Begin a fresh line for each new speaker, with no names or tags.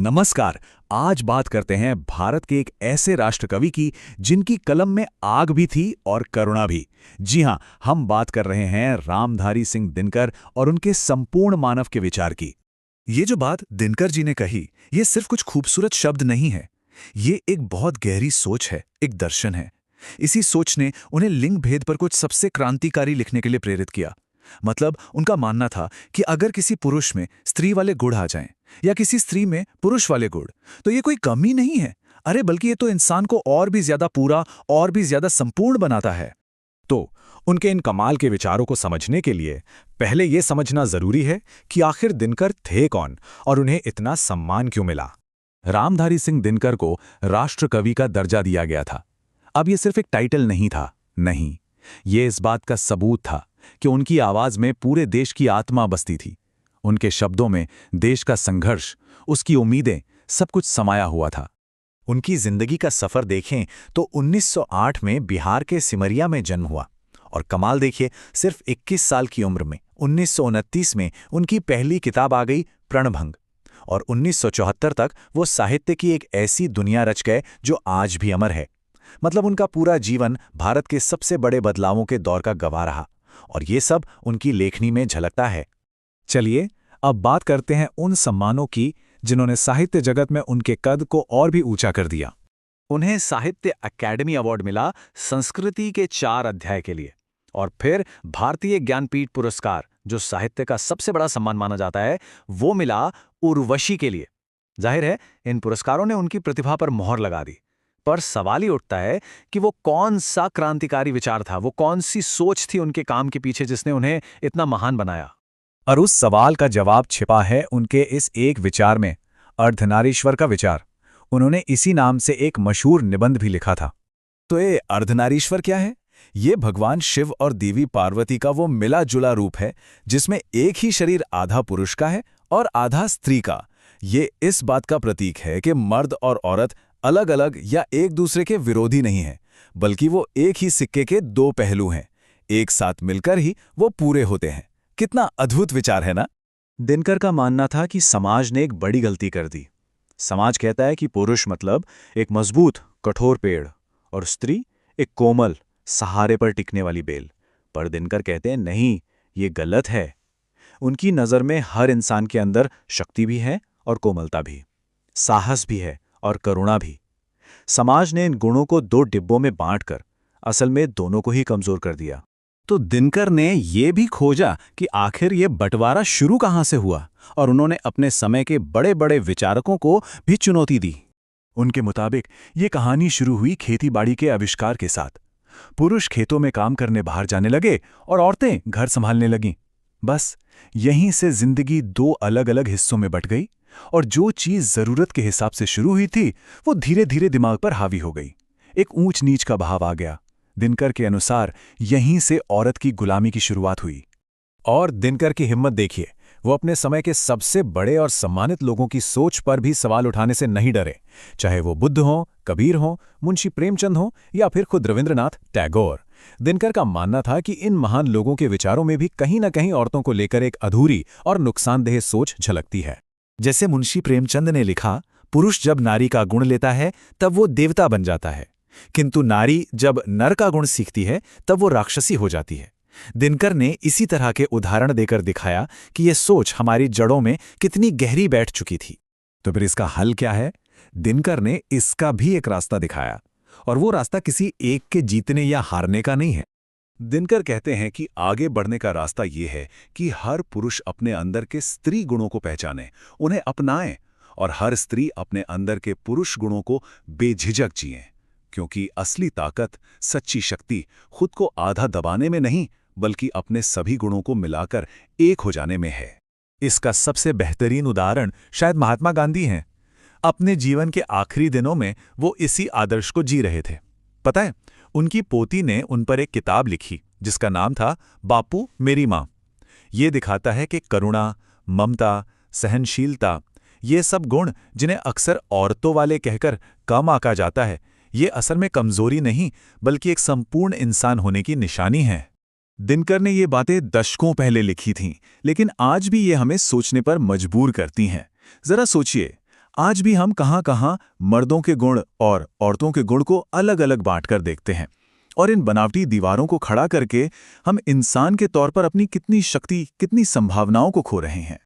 नमस्कार। आज बात करते हैं भारत के एक ऐसे राष्ट्रकवि की जिनकी कलम में आग भी थी और करुणा भी। जी हां, हम बात कर रहे हैं रामधारी सिंह दिनकर और उनके संपूर्ण मानव के विचार की।
ये जो बात दिनकर जी ने कही, ये सिर्फ कुछ खूबसूरत शब्द नहीं है। ये एक बहुत गहरी सोच है, एक दर्शन है। इसी सोच ने उन्हें लिंग भेद पर कुछ सबसे क्रांतिकारी लिखने के लिए प्रेरित किया। मतलब उनका मानना था कि अगर किसी पुरुष में स्त्री वाले गुण आ जाएं या किसी स्त्री में पुरुष वाले गुण, तो ये कोई कमी नहीं है। अरे बल्कि ये तो इंसान को और भी ज्यादा पूरा और भी ज्यादा संपूर्ण बनाता है।
तो उनके इन कमाल के विचारों को समझने के लिए पहले ये समझना जरूरी है कि आखिर दिनकर थे कौन और उन्हें इतना सम्मान क्यों मिला। रामधारी सिंह दिनकर को राष्ट्रकवि का दर्जा दिया गया था। अब ये सिर्फ एक टाइटल नहीं था, नहीं, ये इस बात का सबूत था कि उनकी आवाज में पूरे देश की आत्मा बसती थी। उनके शब्दों में देश का संघर्ष, उसकी उम्मीदें, सब कुछ समाया हुआ था। उनकी जिंदगी का सफर देखें तो 1908 में बिहार के सिमरिया में जन्म हुआ और कमाल देखिए, सिर्फ 21 साल की उम्र में 1929 में उनकी पहली किताब आ गई प्रणभंग और 1974 तक वो साहित्य की एक ऐसी दुनिया रच गए जो आज भी अमर है। मतलब उनका पूरा जीवन भारत के सबसे बड़े बदलावों के दौर का गवाह रहा और ये सब उनकी लेखनी में झलकता है। चलिए अब बात करते हैं उन सम्मानों की जिन्होंने साहित्य जगत में उनके कद को और भी ऊंचा कर दिया। उन्हें साहित्य अकेडमी अवार्ड मिला संस्कृति के 4 अध्याय के लिए और फिर भारतीय ज्ञानपीठ पुरस्कार, जो साहित्य का सबसे बड़ा सम्मान माना जाता है, वो मिला उर्वशी के लिए। जाहिर है इन पुरस्कारों ने उनकी प्रतिभा पर मोहर लगा दी, पर सवाल ही उठता है कि वो कौन सा क्रांतिकारी विचार था, वो कौन सी सोच थी उनके काम के पीछे जिसने उन्हें इतना महान बनाया। और उस सवाल का जवाब छिपा है उनके इस एक विचार में, अर्धनारीश्वर का विचार। उन्होंने इसी नाम से एक मशहूर निबंध भी लिखा था। तो ये अर्धनारीश्वर क्या है? ये भगवान शिव और देवी पार्वती का वो मिला जुला रूप है जिसमें एक ही शरीर आधा पुरुष का है और आधा स्त्री का। ये इस बात का प्रतीक है कि मर्द और औरत अलग अलग या एक दूसरे के विरोधी नहीं हैं, बल्कि वो एक ही सिक्के के 2 पहलू हैं। एक साथ मिलकर ही वो पूरे होते हैं। कितना अद्भुत विचार है ना? दिनकर का मानना था कि समाज ने एक बड़ी गलती कर दी। समाज कहता है कि पुरुष मतलब एक मजबूत कठोर पेड़ और स्त्री एक कोमल सहारे पर टिकने वाली बेल। पर दिनकर कहते हैं नहीं, ये गलत है। उनकी नज़र में हर इंसान के अंदर शक्ति भी है और कोमलता भी, साहस भी है और करुणा भी। समाज ने इन गुणों को 2 डिब्बों में बांटकर असल में दोनों को ही कमजोर कर दिया। तो दिनकर ने ये भी खोजा कि आखिर ये बंटवारा शुरू कहाँ से हुआ और उन्होंने अपने समय के बड़े बड़े विचारकों को भी चुनौती दी। उनके मुताबिक ये कहानी शुरू हुई खेतीबाड़ी के आविष्कार के साथ। पुरुष खेतों में काम करने बाहर जाने लगे और औरतें घर संभालने लगीं। बस यहीं से जिंदगी 2 अलग अलग हिस्सों में बट गई और जो चीज जरूरत के हिसाब से शुरू हुई थी वो धीरे धीरे दिमाग पर हावी हो गई। एक ऊंच नीच का भाव आ गया। दिनकर के अनुसार यहीं से औरत की गुलामी की शुरुआत हुई। और दिनकर की हिम्मत देखिए, वो अपने समय के सबसे बड़े और सम्मानित लोगों की सोच पर भी सवाल उठाने से नहीं डरे, चाहे वो बुद्ध हो, कबीर हो, मुंशी प्रेमचंद हो या फिर खुद रविंद्रनाथ टैगोर। दिनकर का मानना था कि इन महान लोगों के विचारों में भी कहीं न कहीं औरतों को लेकर एक अधूरी और नुकसानदेह सोच झलकती है। जैसे मुंशी प्रेमचंद ने लिखा, पुरुष जब नारी का गुण लेता है तब वो देवता बन जाता है, किंतु नारी जब नर का गुण सीखती है तब वो राक्षसी हो जाती है। दिनकर ने इसी तरह के उदाहरण देकर दिखाया कि यह सोच हमारी जड़ों में कितनी गहरी बैठ चुकी थी। तो फिर इसका हल क्या है? दिनकर ने इसका भी एक रास्ता दिखाया और वो रास्ता किसी एक के जीतने या हारने का नहीं है। दिनकर कहते हैं कि आगे बढ़ने का रास्ता ये है कि हर पुरुष अपने अंदर के स्त्री गुणों को पहचाने, उन्हें अपनाएं और हर स्त्री अपने अंदर के पुरुष गुणों को बेझिझक जिए, क्योंकि असली ताकत, सच्ची शक्ति खुद को आधा दबाने में नहीं बल्कि अपने सभी गुणों को मिलाकर एक हो जाने में है। इसका सबसे बेहतरीन उदाहरण शायद महात्मा गांधी हैं। अपने जीवन के आखिरी दिनों में वो इसी आदर्श को जी रहे थे। पता है, उनकी पोती ने उन पर एक किताब लिखी जिसका नाम था बापू मेरी माँ। ये दिखाता है कि करुणा, ममता, सहनशीलता, ये सब गुण जिन्हें अक्सर औरतों वाले कहकर कम आंका जाता है, ये असल में कमजोरी नहीं बल्कि एक संपूर्ण इंसान होने की निशानी है। दिनकर ने ये बातें दशकों पहले लिखी थीं, लेकिन आज भी ये हमें सोचने पर मजबूर करती हैं। जरा सोचिए,
आज भी हम कहाँ-कहाँ मर्दों के गुण और औरतों के गुण को अलग-अलग बांटकर देखते हैं, और इन बनावटी दीवारों को खड़ा करके हम इंसान के तौर पर अपनी कितनी शक्ति, कितनी संभावनाओं को खो रहे हैं।